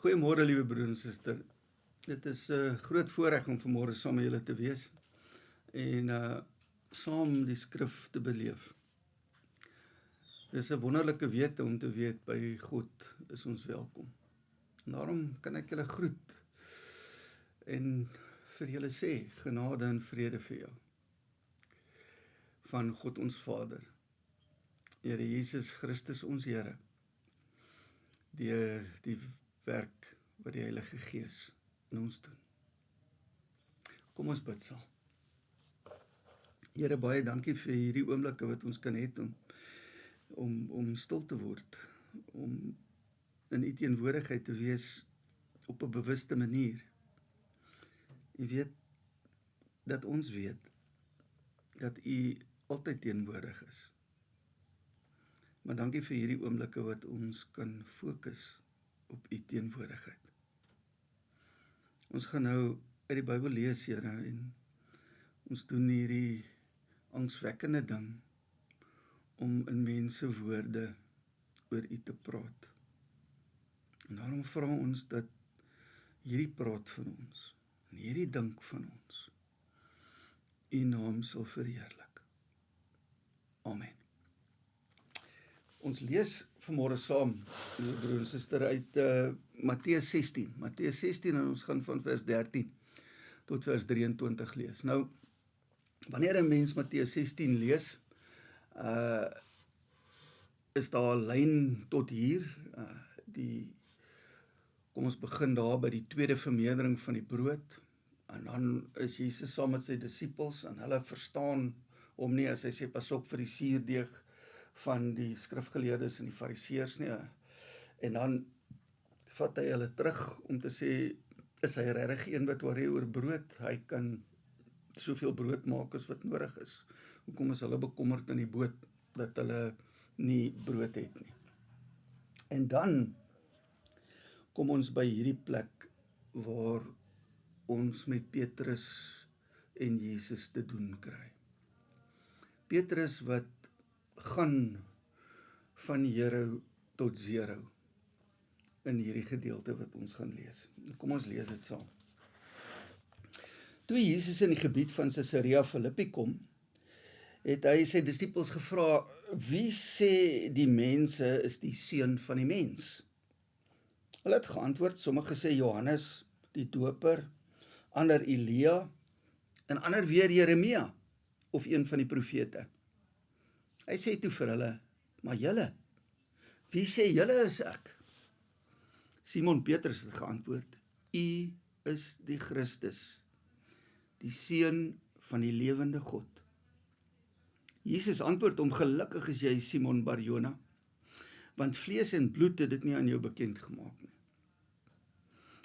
Goeiemôre liewe broer en suster. Dit is 'n groot voorreg om vanmôre saam met julle te wees en saam die skrif te beleef. Dis 'n wonderlike wete om te weet by God is ons welkom. En daarom kan ek julle groet en vir julle sê genade en vrede vir jou. Van God ons Vader, Here Jesus Christus ons Here, deur die werk wat die Heilige Gees in ons doen. Kom ons bid saam. Here, baie dankie vir hierdie oomblikke wat ons kan hê om stil te word, om in U teenwoordigheid te wees op 'n bewuste manier. U weet dat ons weet dat U altyd teenwoordig is. Maar dankie vir hierdie oomblikke wat ons kan fokus op U teenwoordigheid. Ons gaan nou uit die Bybel lees, Here, en ons doen hierdie angswekkende ding om in mense woorde oor U te praat. En daarom vra ons dat hierdie praat van ons en hierdie dink van ons U naam sal verheerlik. Amen. Ons lees vanmôre saam, broer en suster, uit Matteus 16. Matteus 16 en ons gaan van vers 13 tot vers 23 lees. Nou, wanneer 'n mens Matteus 16 lees, is daar 'n lyn tot hier. Kom ons begin daar by die tweede vermeerdering van die brood. En dan is Jesus saam met sy disippels en hulle verstaan hom nie as hy sê pas op vir die suurdeeg van die skrifgeleerdes en die fariseërs nie. En dan vat hy hulle terug om te sê, is hy regtig een wat worry oor brood? Hy kan soveel brood maak as wat nodig is. Hoekom is hulle bekommerd in die boot dat hulle nie brood het nie? En dan kom ons by hierdie plek waar ons met Petrus en Jesus te doen kry. Petrus wat gaan van hero tot zero in hierdie gedeelte wat ons gaan lees. Kom ons lees dit saam. Toe Jesus in die gebied van Caesarea Philippi kom, het hy sy disippels gevra, wie sê die mense is die seun van die mens? Hulle het geantwoord, sommige sê Johannes die doper, ander Elia en ander weer Jeremia of een van die profete. Hy sê toe vir hulle, maar julle, wie sê julle is ek? Simon Petrus het geantwoord, U is die Christus, die seun van die lewende God. Jesus antwoord hom, gelukkig is jy Simon Barjona, want vlees en bloed het dit nie aan jou bekend gemaak nie,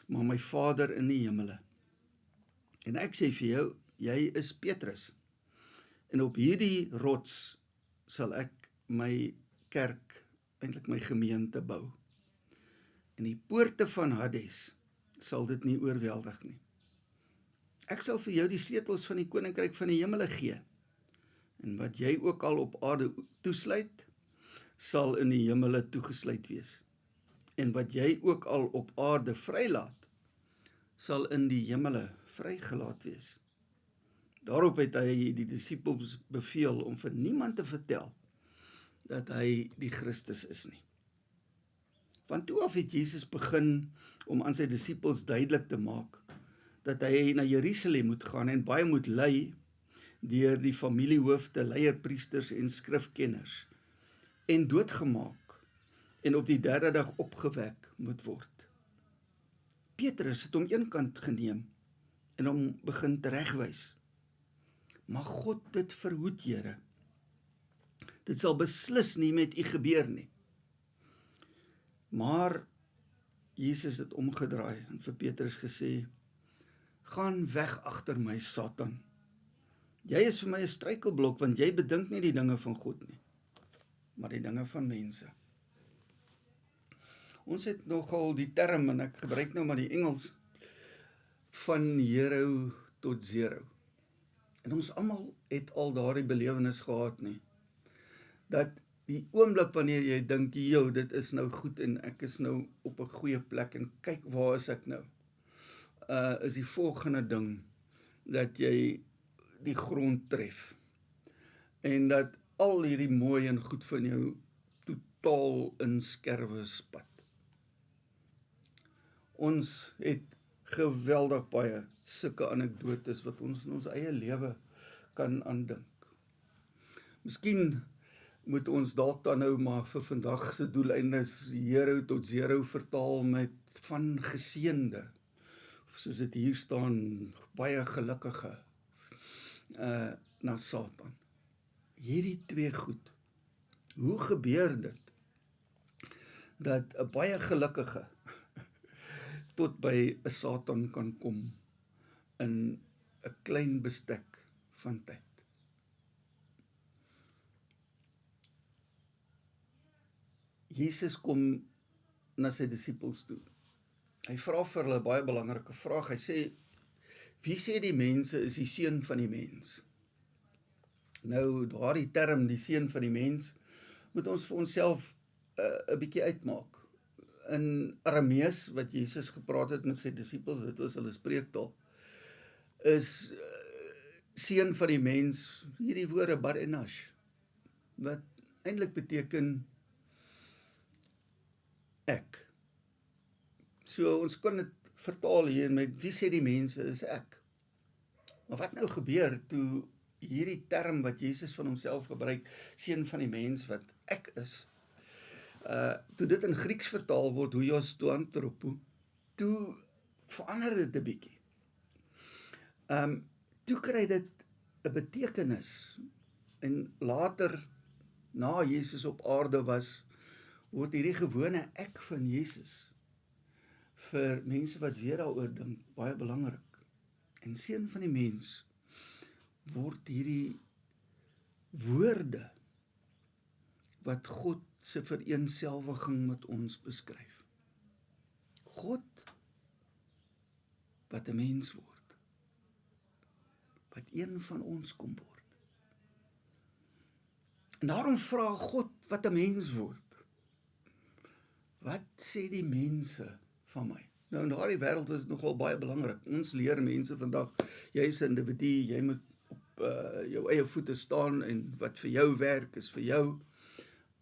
maar my Vader in die hemele. En ek sê vir jou, jy is Petrus, en op hierdie rots sal ek my kerk, eintlik my gemeente bou. En die poorte van Hades sal dit nie oorweldig nie. Ek sal vir jou die sleutels van die koninkryk van die hemele gee. En wat jy ook al op aarde toesluit, sal in die hemele toegesluit wees. En wat jy ook al op aarde vrylaat, sal in die hemele vrygelaat wees. Daarop het hy die disippels beveel om vir niemand te vertel dat hy die Christus is nie. Van toe af het Jesus begin om aan sy disippels duidelik te maak dat hy na Jerusalem moet gaan en baie moet ly deur die familiehoofde, leierpriesters en skrifkenners en doodgemaak en op die derde dag opgewek moet word. Petrus het hom eenkant geneem en hom begin teregwys. Mag God dit verhoed, Here. Dit sal beslis nie met U gebeur nie. Maar Jesus het omgedraai en vir Petrus gesê, gaan weg agter my, Satan. Jy is vir my 'n struikelblok, want jy bedink nie die dinge van God nie, maar die dinge van mense. Ons het nogal die term, en ek gebruik nou maar die Engels, van hero tot zero. En ons almal het al daardie belewenis gehad nie, dat Die oomblik wanneer jy dink, "Jo, dit is nou goed en ek is nou op 'n goeie plek en kyk waar is ek nou?" Is die volgende ding dat jy die grond tref en dat al hierdie mooi en goed van jou totaal in skerwe spat. Ons het geweldig baie sulke anekdotes wat ons in ons eie lewe kan aandink. Miskien moet ons dalk dan nou maar vir vandag se doeleindes 0 tot 0 vertaal met van geseënde, of soos dit hier staan, baie gelukkige, na Satan. Hierdie twee goed, hoe gebeur dit, dat 'n baie gelukkige tot by 'n Satan kan kom in 'n klein bestek van tyd? Jesus kom na sy disippels toe. Hy vra vir hulle 'n baie belangrike vraag. Hy sê, "Wie sê die mense is die seun van die mens?" Nou, daardie term, die seun van die mens, moet ons vir onsself 'n bietjie uitmaak. In Aramees, wat Jesus gepraat het met sy disippels, dit was hulle spreektaal, is seun van die mens, hierdie woorde bar enash, wat eintlik beteken ek. So ons kan dit vertaal hier met, wie sê die mense is ek? Maar wat nou gebeur toe hierdie term wat Jesus van homself gebruik, seun van die mens wat ek is, toe dit in Grieks vertaal word, huios to anthropo, toe verander dit 'n bietjie. Toe kry dit 'n betekenis, en later, na Jesus op aarde was, word hierdie gewone ek van Jesus vir mense wat weer daaroor dink, baie belangrik. En seun van die mens word hierdie woorde wat God se vereenselwiging met ons beskryf. God wat 'n mens word, wat een van ons kom word. En daarom vra God wat 'n mens word. Wat sê die mense van my? Nou in daardie wêreld was dit nogal baie belangrik. Ons leer mense vandag, jy is 'n individu, jy moet op jou eie voete staan en wat vir jou werk is vir jou.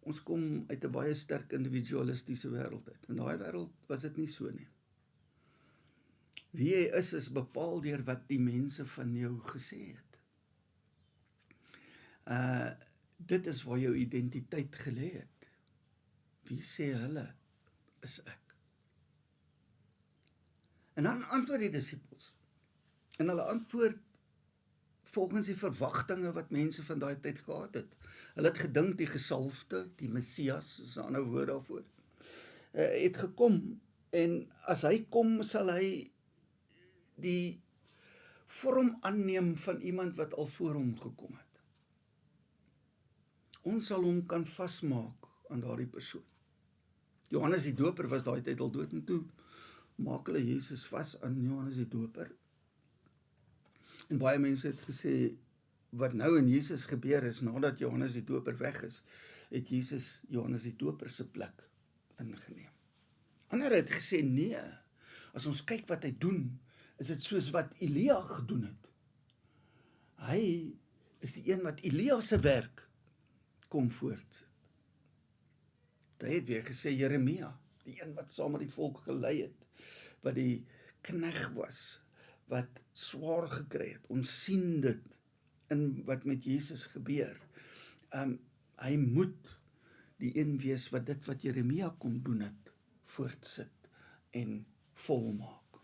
Ons kom uit 'n baie sterk individualistiese wêreld uit. In daai wêreld was dit nie so nie. Wie jy is bepaal deur wat die mense van jou gesê het. Dit is waar jou identiteit gelê het. Wie sê hulle is ek? En dan antwoord die disippels. En hulle antwoord volgens die verwagtinge wat mense van daai tyd gehad het. Hulle het gedink die gesalfde, die Messias, is 'n ander woord daarvoor, het gekom, en as hy kom, sal hy die vorm aanneem van iemand wat al voor hom gekom het. Ons sal hom kan vasmaak aan daardie persoon. Johannes die Doper was daai tyd al dood, en toe maak hulle Jesus vas aan Johannes die Doper. En baie mense het gesê, wat nou in Jesus gebeur is, nadat Johannes die Doper weg is, het Jesus Johannes die Doper se plek ingeneem. Ander het gesê, nee, as ons kyk wat hy doen, is dit soos wat Elia gedoen het. Hy is die een wat Elia se werk kom voortsit. Hy het weer gesê Jeremia, die een wat saam met die volk gelei het, wat die knegg was, wat swaar gekry het. Ons sien dit in wat met Jesus gebeur. Hy moet die een wees wat dit wat Jeremia kom doen het, voortsit en volmaak.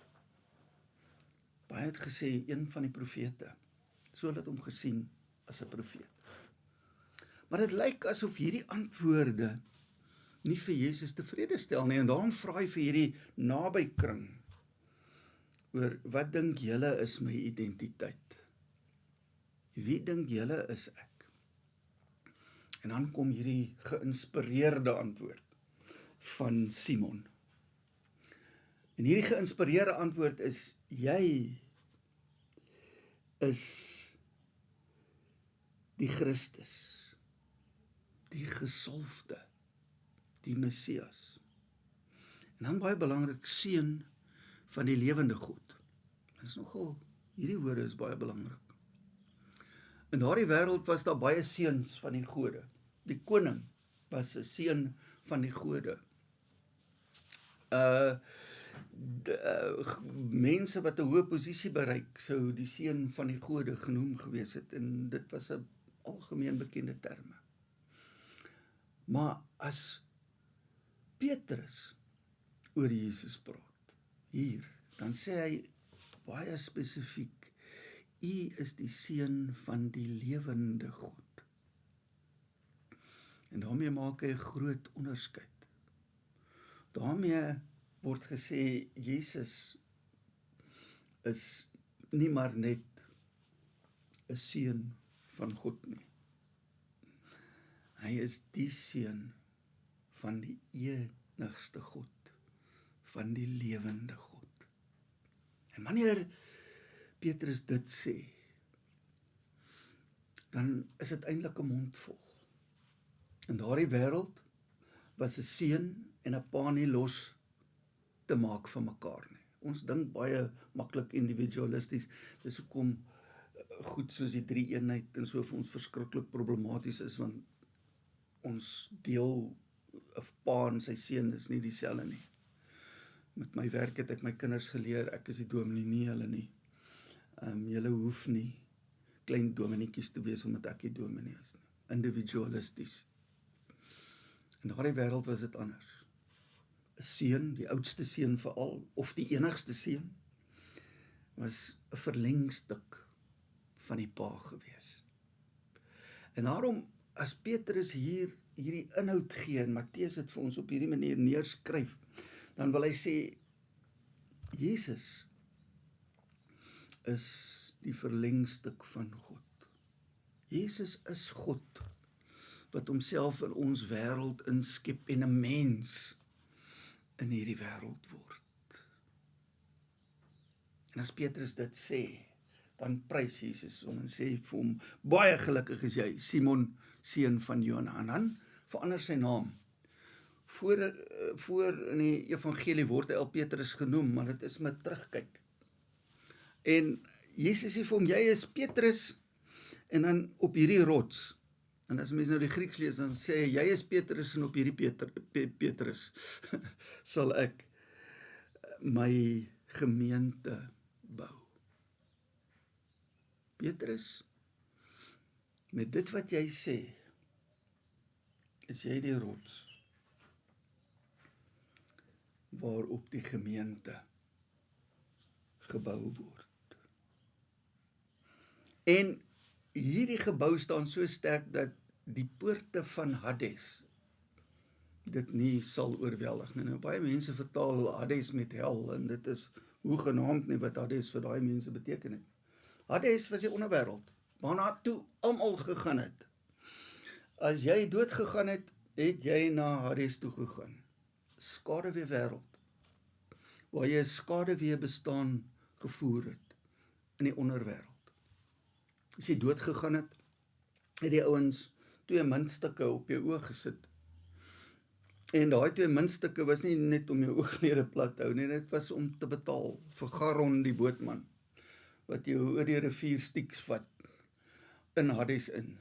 Baie het gesê, een van die profete, so het hom gesien as 'n profeet. Maar dit lyk asof hierdie antwoorde nie vir Jesus tevrede stel nie, en daarom vra hy vir hierdie nabykring oor, wat dink julle is my identiteit? Wie dink julle is ek? En dan kom hierdie geïnspireerde antwoord van Simon. En hierdie geïnspireerde antwoord is, jy is die Christus, die gesalfde, die Messias. En dan baie belangrik, seun van die lewende God. Dit is nogal, hierdie woorde is baie belangrik. In daardie wêreld was daar baie seuns van die gode. Die koning was 'n seun van die gode. Mense wat 'n hoë posisie bereik, sou die seun van die gode genoem gewees het, en dit was 'n algemeen bekende terme. Maar as Petrus oor Jesus praat, hier, dan sê hy baie spesifiek, U is die seun van die lewende God. En daarmee maak hy 'n groot onderskeid. Daarmee word gesê, Jesus is nie maar net 'n seun van God nie. Hy is die seun van die enigste God, van die lewende God. En wanneer Petrus dit sê, dan is dit eintlik 'n mondvol. In daardie wêreld was 'n seun en 'n pa nie los te maak van mekaar nie. Ons dink baie maklik individualisties, dis hoekom goed soos die drie-eenheid en so vir ons verskriklik problematies is, want ons deel, 'n pa en sy seun is nie dieselfde nie. Met my werk het ek my kinders geleer, ek is die dominee, nie hulle nie. Julle hoef nie klein domineetjies te wees omdat ek die dominee is nie. Individualisties. In daardie wêreld was dit anders. 'n Seun, die oudste seun veral, of die enigste seun, was 'n verlengstuk van die pa gewees. En daarom, as Petrus hierdie inhoud gee, en Matteus het vir ons op hierdie manier neerskryf, dan wil hy sê, Jesus is die verlengstuk van God. Jesus is God, wat homself in ons wêreld inskep en 'n mens in hierdie wêreld word. En as Petrus dit sê, dan prys Jesus hom en sê vir hom, baie gelukkig is jy, Simon, seun van Jona. En dan verander sy naam. Voor in die evangelie word hy al Petrus genoem, maar dit is met terugkyk. En Jesus sê vir hom, jy is Petrus, en dan op hierdie rots. En as mens nou die Grieks lees, dan sê hy, jy is Petrus, en op hierdie Petrus sal ek my gemeente bou. Petrus, met dit wat jy sê, is jy die rots waarop die gemeente gebou word. En hierdie gebou staan so sterk dat die poorte van Hades dit nie sal oorweldig nie. Nou, baie mense vertaal Hades met hel, en dit is hoegenaamd nie wat Hades vir daai mense beteken het. Hades was die onderwêreld, waarna toe almal gegaan het. As jy dood gegaan het, het jy na Hades toe gegaan. Skaduwee wêreld, waar jy 'n skaduwee bestaan gevoer het in die onderwêreld. As jy dood gegaan het, het die ouens 2 muntstukke op jou oog gesit. En daai 2 muntstukke was nie net om jou ooglede plat te hou nie, dit was om te betaal vir Charon die bootman, wat jou oor die rivier Styx vat, in Hades in.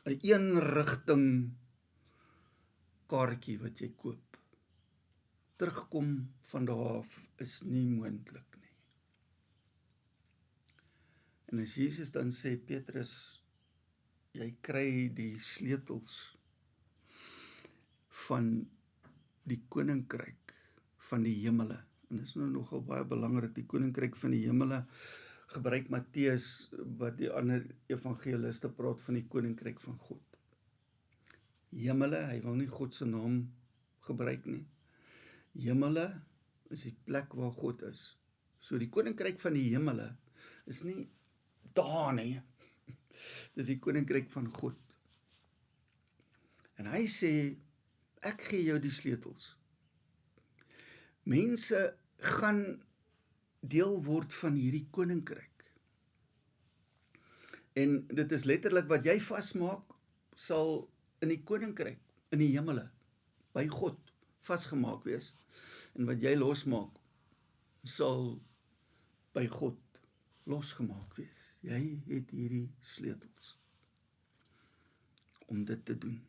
'n eenrigting kaartjie wat jy koop. Terugkom van daar af is nie moontlik nie. En as Jesus dan sê, Petrus, jy kry die sleutels van die koninkryk van die hemele. En dit is nou nogal baie belangrik, die koninkryk van die hemele gebruik Matteus, wat die ander evangeliste praat van die koninkryk van God. Hemele, hy wil nie God se naam gebruik nie. Hemele is die plek waar God is. So die koninkryk van die hemele is nie daar nie. Dis die koninkryk van God. En hy sê, ek gee jou die sleutels. Mense gaan deel word van hierdie koninkryk. En dit is letterlik wat jy vasmaak, sal in die koninkryk, in die hemele, by God, vasgemaak wees. En wat jy losmaak, sal by God losgemaak wees. Jy het hierdie sleutels om dit te doen.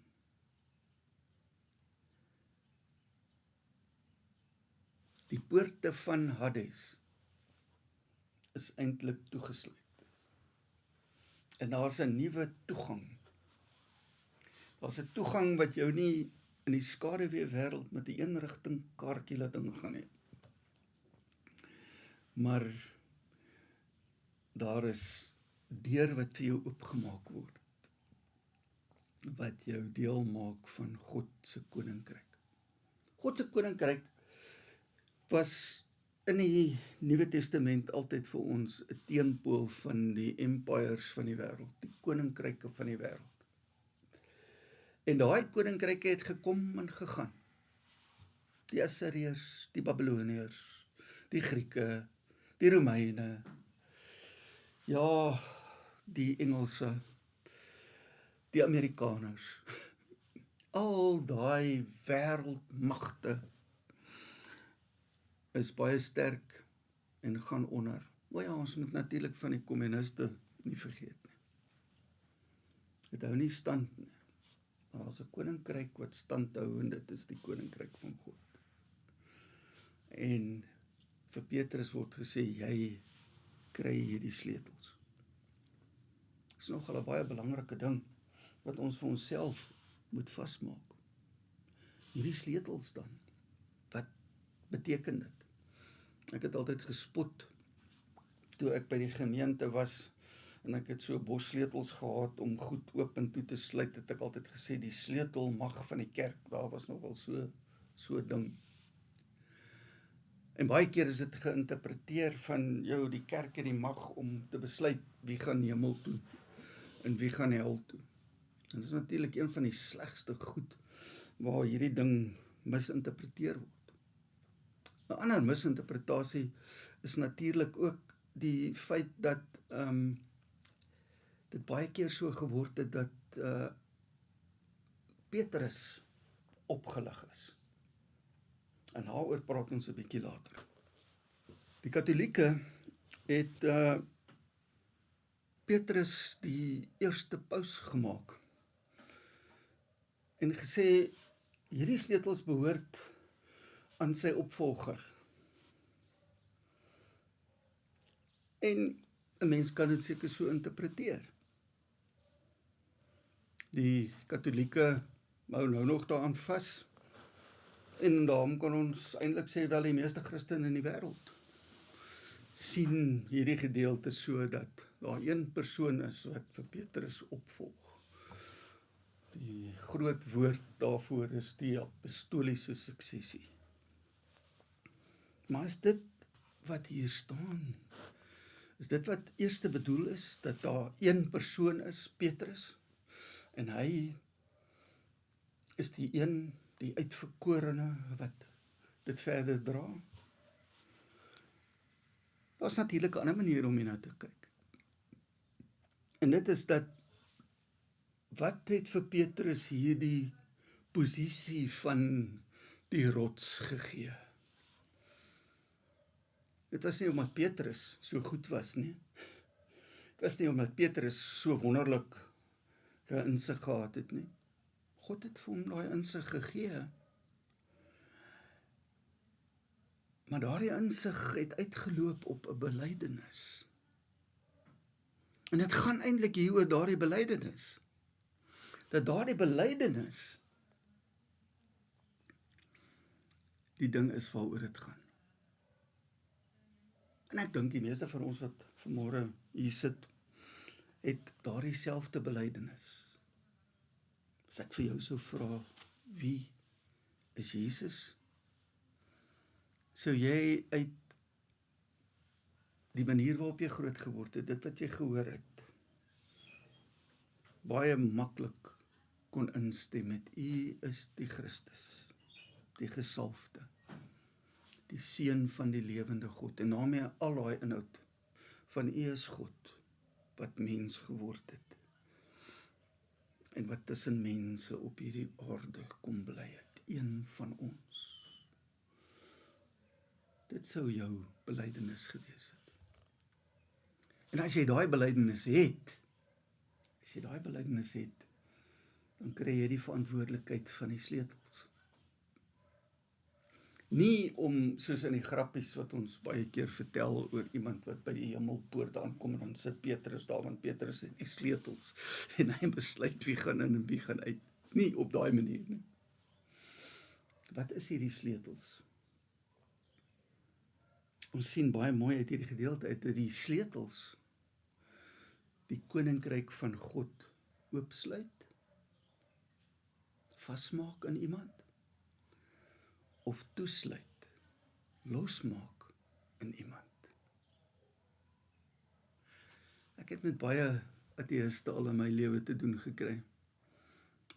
Die poorte van Hades is eintlik toegesluit. En daar's 'n nuwe toegang. Daar's 'n toegang wat jou nie in die skaduwee wêreld met 'n eenrigting kaartjie laat ingaan nie. Maar daar is deur wat vir jou oopgemaak word, wat jou deel maak van God se koninkryk. God se koninkryk was in die Nuwe Testament altyd vir ons 'n teenpool van die empires van die wêreld, die koninkryke van die wêreld. En daai koninkryke het gekom en gegaan. Die Assiriërs, die Babiloniërs, die Grieke, die Romeine, ja, die Engelse, die Amerikaners. Al daai wêreldmagte is baie sterk en gaan onder. Maar ja, ons moet natuurlik van die kommuniste nie vergeet nie. Dit hou nie stand nie. Maar daar's 'n koninkryk wat stand hou en dit is die koninkryk van God. En vir Petrus word gesê, jy kry hierdie sleutels. Dit is nogal 'n baie belangrike ding wat ons vir onsself moet vasmaak. Hierdie sleutels dan, wat beteken dit? Ek het altyd gespot toe ek by die gemeente was en ek het so bossleutels gehad om goed oop en toe te sluit, het ek altyd gesê die sleutelmag van die kerk, daar was nogal so ding. En baie keer is dit geïnterpreteer van die kerk het die mag om te besluit wie gaan hemel toe en wie gaan hel toe. En dit is natuurlik een van die slegste goed waar hierdie ding misinterpreteer word. 'n ander misinterpretasie is natuurlik ook die feit dat dit baie keer so geword het dat Petrus opgelig is. En daaroor praat ons 'n bietjie later. Die Katolieke het Petrus die eerste paus gemaak en gesê hierdie sleutels behoort aan sy opvolger. En 'n mens kan dit seker so interpreteer. Die Katolieke hou nou nog daaraan vas. En daarom kan ons eintlik sê wel die meeste Christene in die wêreld sien hierdie gedeelte so dat daar een persoon is wat vir Petrus opvolg. Die groot woord daarvoor is die apostoliese suksesie. Maar is dit wat hier staan? Is dit wat eerste bedoel is, dat daar een persoon is, Petrus, en hy is die een, die uitverkorene wat dit verder dra? Daar's natuurlik 'n ander manier om hierna te kyk. En dit is dat, wat het vir Petrus hierdie posisie van die rots gegee? Dit was nie omdat Petrus so goed was nie. Dit was nie omdat Petrus so wonderlik insig gehad het nie. God het vir hom daai insig gegee. Maar daardie insig het uitgeloop op 'n belydenis. En dit gaan eintlik hier oor daardie belydenis. Dat daardie belydenis die ding is waaroor dit gaan. En ek dink die meeste van ons wat vanmôre hier sit, het daardie selfde belydenis. As ek vir jou sou vra, wie is Jesus? Sou jy uit die manier waarop jy groot geword het, dit wat jy gehoor het, baie maklik kon instem met U is die Christus, die gesalfde, die seun van die lewende God, en daarmee al daai inhoud van U is God, wat mens geword het. en wat tussen mense op hierdie aarde kom bly het. Een van ons. Dit sou jou belydenis gewees het. En as jy daai belydenis het, dan kry jy die verantwoordelikheid van die sleutels. Nie om, soos in die grappies wat ons baie keer vertel oor iemand wat by die hemelpoort aankom en dan sit Petrus daar, want Petrus het die sleutels en hy besluit wie gaan in en wie gaan uit. Nie op daai manier nie. Wat is hierdie sleutels? Ons sien baie mooi uit hierdie gedeelte uit dat die sleutels die koninkryk van God oopsluit, vasmaak in iemand, of toesluit, losmaak in iemand. Ek het met baie ateïste al in my lewe te doen gekry.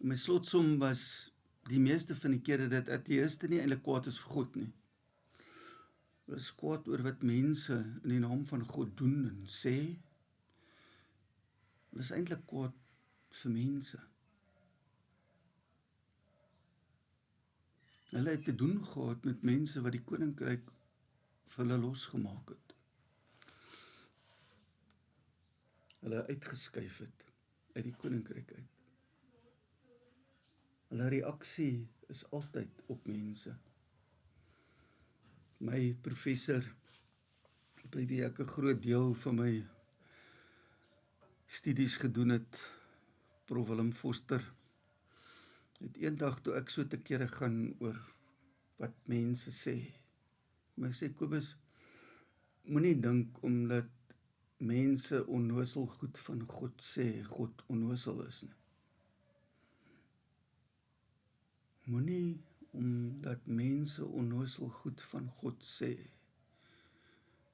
My slotsom was, die meeste van die kere dat ateïste nie eintlik kwaad is vir God nie. Hulle is kwaad oor wat mense in die naam van God doen en sê. Hulle is eintlik kwaad vir mense. Hulle het te doen gehad met mense wat die koninkryk vir hulle losgemaak het. Hulle uitgeskuif het uit die koninkryk uit. Hulle reaksie is altyd op mense. My professor, by wie ek 'n groot deel van my studies gedoen het, Prof Willem Foster, het eendag toe ek so te kere gaan oor wat mense sê. Maar ek sê, Kobus, moenie dink omdat mense onnosel goed van God sê, God onnosel is nie. Moenie omdat mense onnosel goed van God sê,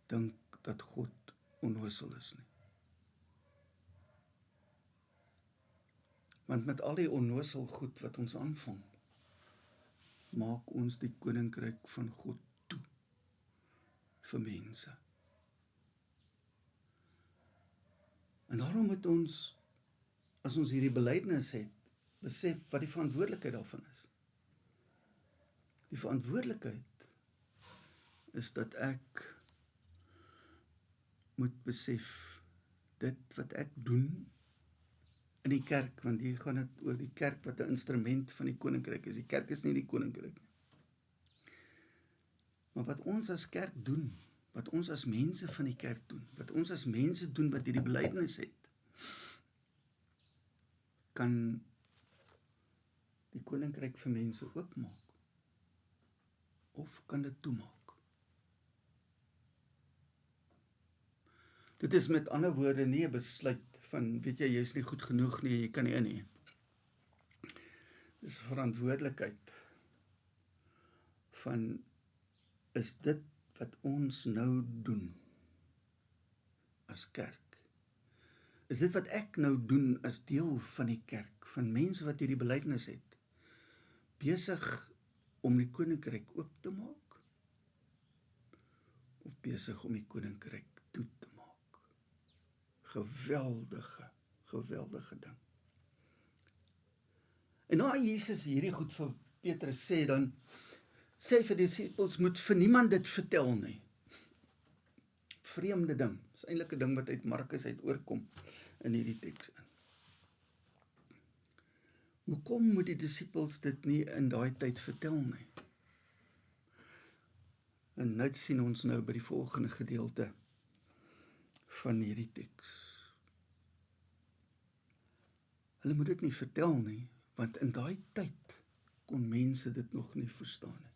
dink dat God onnosel is nie. Want met al die onnosel goed wat ons aanvang, maak ons die koninkryk van God toe vir mense. En daarom moet ons, as ons hierdie belydenis het, besef wat die verantwoordelikheid daarvan is. Die verantwoordelikheid is dat ek moet besef, dit wat ek doen in die kerk, want hier gaan dit oor die kerk wat 'n instrument van die koninkryk is. Die kerk is nie die koninkryk nie. Maar wat ons as kerk doen, wat ons as mense van die kerk doen, wat ons as mense doen wat hierdie belydenis het, kan die koninkryk vir mense oopmaak, of kan dit toemaak. Dit is met ander woorde nie 'n besluit van, weet jy is nie goed genoeg nie, jy kan nie in nie. Dis 'n verantwoordelikheid van, is dit wat ons nou doen as kerk? Is dit wat ek nou doen as deel van die kerk, van mense wat hierdie belydenis het, besig om die koninkryk oop te maak, of besig om die koninkryk toe te maak? Geweldige ding. En na Jesus hierdie goed vir Petrus sê, dan sê hy vir die disippels, moet vir niemand dit vertel nie. Vreemde ding, dis eintlik 'n ding wat uit Markus uit oorkom in hierdie teks in. Hoekom moet die disippels dit nie in daai tyd vertel nie? En nou sien ons nou by die volgende gedeelte van hierdie teks. Hulle moet dit nie vertel nie, want in daai tyd kon mense dit nog nie verstaan nie.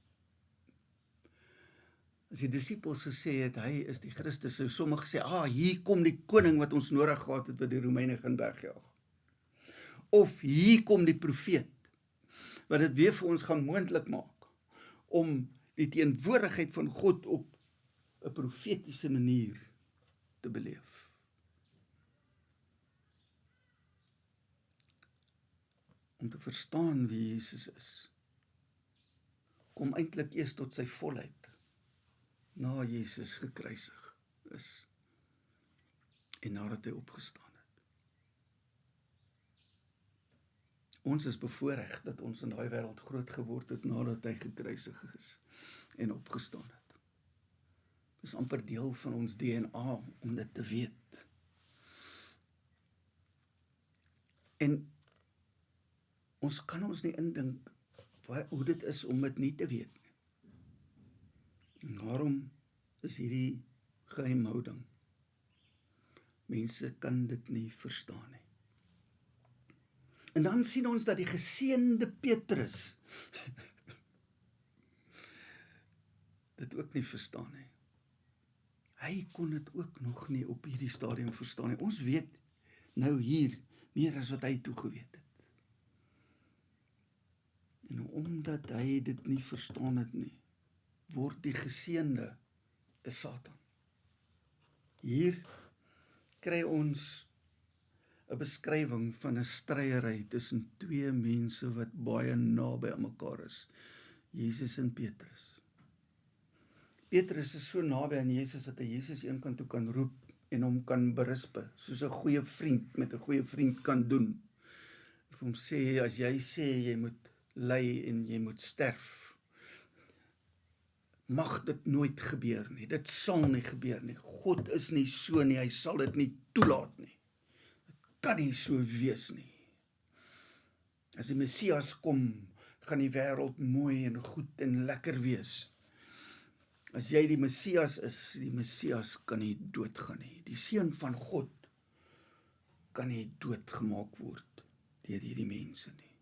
As die disippels gesê het, hy is die Christus, sou sommige sê, hier kom die koning wat ons nodig gehad het, wat die Romeine gaan wegjaag. Of hier kom die profeet, wat dit weer vir ons gaan moontlik maak, om die teenwoordigheid van God op 'n profetiese manier te beleef. Om te verstaan wie Jesus is, kom eintlik eers tot sy volheid, na Jesus gekruisig is, en nadat hy opgestaan het. Ons is bevoorreg dat ons in daai wêreld groot geword het nadat hy gekruisig is en opgestaan het. Dit is amper deel van ons DNA om dit te weet. En ons kan ons nie indink hoe dit is om dit nie te weet nie. En daarom is hierdie geheimhouding. Mense kan dit nie verstaan nie. En dan sien ons dat die geseënde Petrus dit ook nie verstaan nie. Hy kon dit ook nog nie op hierdie stadium verstaan nie. Ons weet nou hier meer as wat hy toegeweet het. En omdat hy dit nie verstaan het nie, word die geseënde 'n Satan. Hier kry ons 'n beskrywing van 'n stryery tussen twee mense wat baie naby aan mekaar is. Jesus en Petrus. Petrus is so naby aan Jesus dat hy Jesus eenkant toe kan roep en hom kan berispe, soos 'n goeie vriend met 'n goeie vriend kan doen. Vir hom sê, as jy sê jy moet ly en jy moet sterf, mag dit nooit gebeur nie. Dit sal nie gebeur nie. God is nie so nie, hy sal dit nie toelaat nie. Dit kan nie so wees nie. As die Messias kom, gaan die wêreld mooi en goed en lekker wees. As jy die Messias is, die Messias kan nie doodgaan nie. Die Seun van God kan nie doodgemaak word deur hierdie mense nie.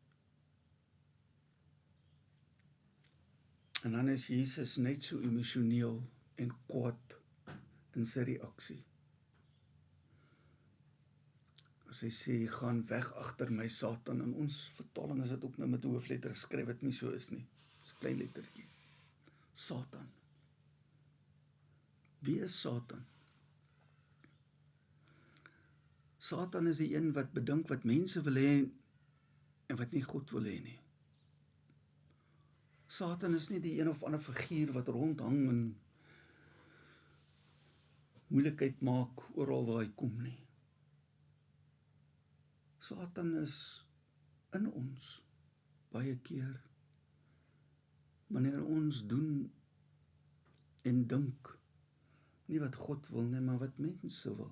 En dan is Jesus net so emosioneel en kwaad in sy reaksie. As hy sê, gaan weg agter my Satan, in ons vertaling is dit ook nou met 'n hoofletter geskryf, wat nie so is nie. Dit is 'n klein lettertjie. Satan. Wie is Satan? Satan is die een wat bedink wat mense wil hê en wat nie God wil hê nie. Satan is nie die een of ander figuur wat rondhang en moeilikheid maak oral waar hy kom nie. Satan is in ons baie keer wanneer ons doen en dink nie wat God wil nie, maar wat mense wil.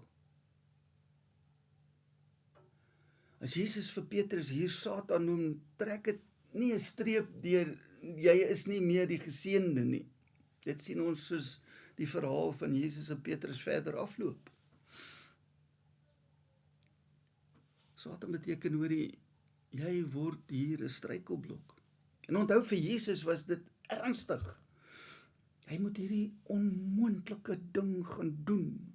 As Jesus vir Petrus hier Satan noem, trek dit nie 'n streep deur jy is nie meer die geseënde nie. Dit sien ons soos die verhaal van Jesus en Petrus verder afloop. Satan beteken hoorie, jy word hier 'n struikelblok. En onthou vir Jesus was dit ernstig. Hy moet hierdie onmoontlike ding gaan doen.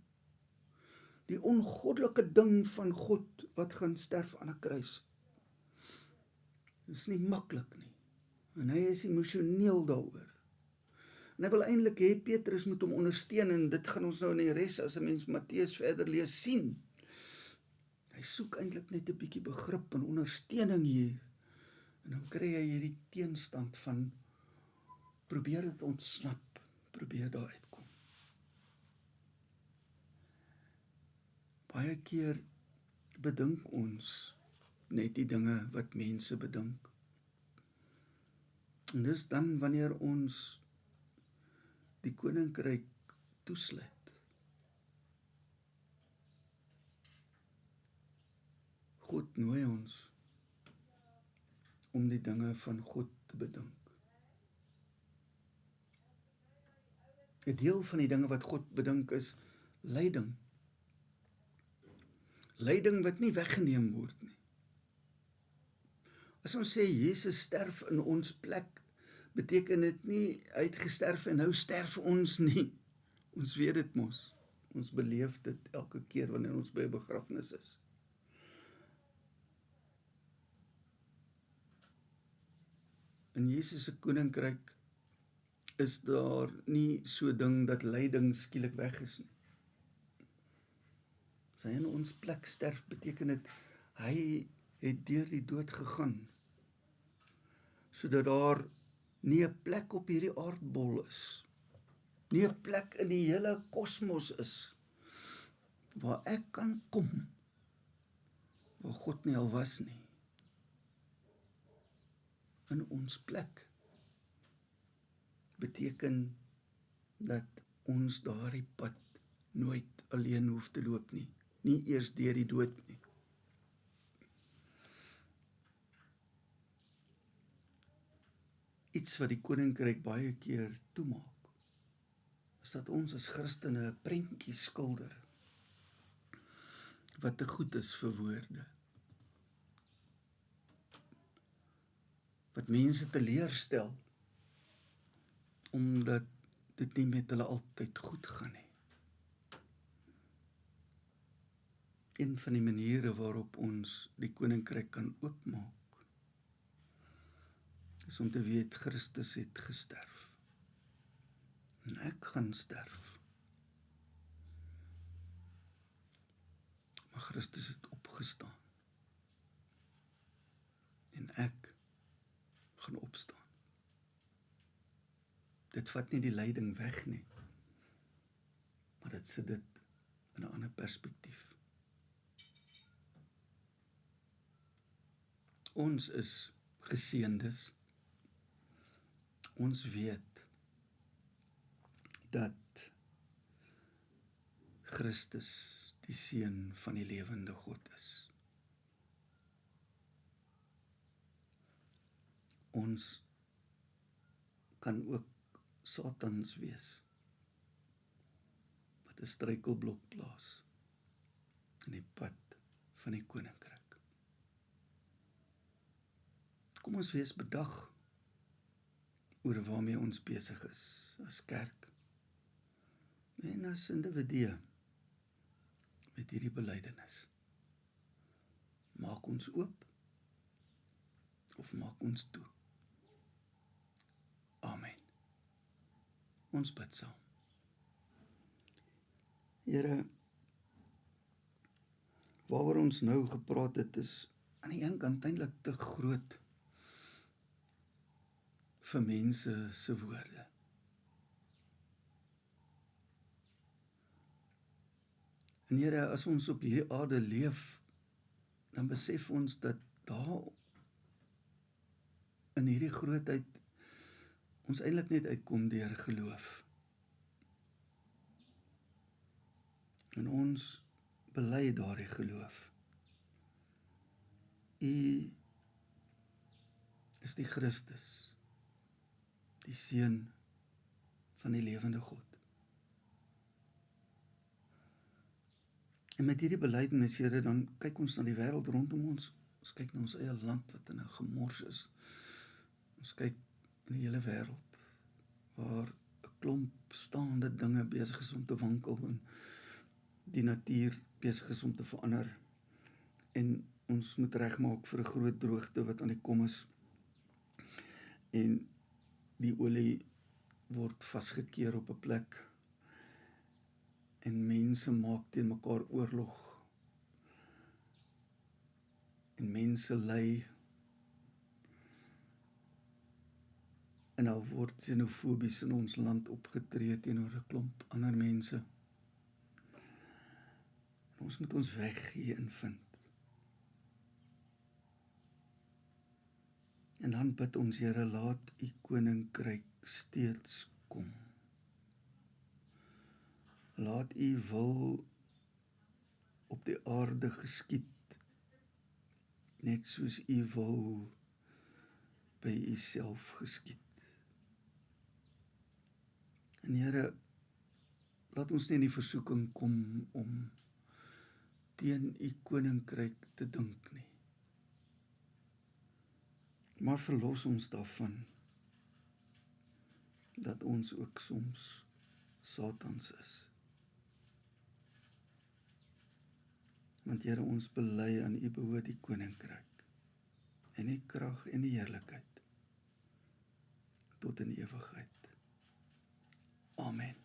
Die ongoddelike ding van God wat gaan sterf aan 'n kruis. Dit is nie maklik nie. En hy is emosioneel daaroor. En hy wil eintlik hê Petrus moet hom ondersteun en dit gaan ons nou in die res as 'n mens Matteus verder lees sien. Hy soek eintlik net 'n bietjie begrip en ondersteuning hier. En dan kry hy hierdie teenstand van probeer dit ontsnap, probeer daar uitkom. Baie keer bedink ons net die dinge wat mense bedink. En dis dan wanneer ons die koninkryk toesluit. God nooi ons om die dinge van God te bedink. 'n Deel van die dinge wat God bedink is lyding. Lyding wat nie weggeneem word nie. As ons sê Jesus sterf in ons plek, beteken dit nie hy het gesterf en nou sterf ons nie. Ons weet dit mos. Ons beleef dit elke keer wanneer ons by 'n begrafnis is. In Jesus se koninkryk is daar nie so ding dat lyding skielik weg is nie. As hy in ons plek sterf, beteken dit hy het deur die dood gegaan, sodat daar nie 'n plek op hierdie aardbol is, nie 'n plek in die hele kosmos is, waar ek kan kom, waar God nie al was nie. in ons plek. Beteken dat ons daardie pad nooit alleen hoef te loop nie. Nie eers deur die dood nie. Iets wat die koninkryk baie keer toemaak, is dat ons as Christene 'n prentjie skilder, wat te goed is vir woorde. Wat mense teleurstel, omdat dit nie met hulle altyd goed gaan nie. Een van die maniere waarop ons die koninkryk kan oopmaak, is om te weet Christus het gesterf. En ek gaan sterf. Maar Christus het opgestaan. En ek gaan opstaan. Dit vat nie die lyding weg nie, maar dit sit dit in 'n ander perspektief. Ons is geseëndes. Ons weet dat Christus die Seun van die lewende God is. Ons kan ook Satans wees, wat 'n struikelblok plaas in die pad van die koninkryk. Kom ons wees bedag oor waarmee ons besig is as kerk en as individue met hierdie belydenis. Maak ons oop of maak ons toe? Amen. Ons bid saam. Here, waaroor ons nou gepraat het, is aan die een kant eintlik te groot vir mense se woorde. En Here, as ons op hierdie aarde leef, dan besef ons dat daar in hierdie grootheid ons eintlik net uitkom deur geloof. En ons bely daardie geloof. U is die Christus, die Seun van die lewende God. En met hierdie belydenis, Here, dan kyk ons na die wêreld rondom ons. Ons kyk na ons eie land wat in 'n gemors is. Ons kyk in die hele wêreld waar 'n klomp staande dinge besig is om te wankel en die natuur besig is om te verander. En ons moet regmaak vir 'n groot droogte wat aan die kom is. En die olie word vasgekeer op 'n plek. En mense maak teen mekaar oorlog. En mense ly. En daar word xenofobies in ons land opgetree teenoor 'n klomp ander mense. En ons moet ons weg hierin vind. En dan bid ons, Here, laat u koninkryk steeds kom. Laat u wil op die aarde geskied, net soos u wil by u self geskied. En Here, laat ons nie in die versoeking kom om teen u koninkryk te dink nie. Maar verlos ons daarvan, dat ons ook soms Satans is. Want Here, ons bely aan u behoort die koninkryk, en die krag en die heerlikheid, tot in ewigheid. Amen.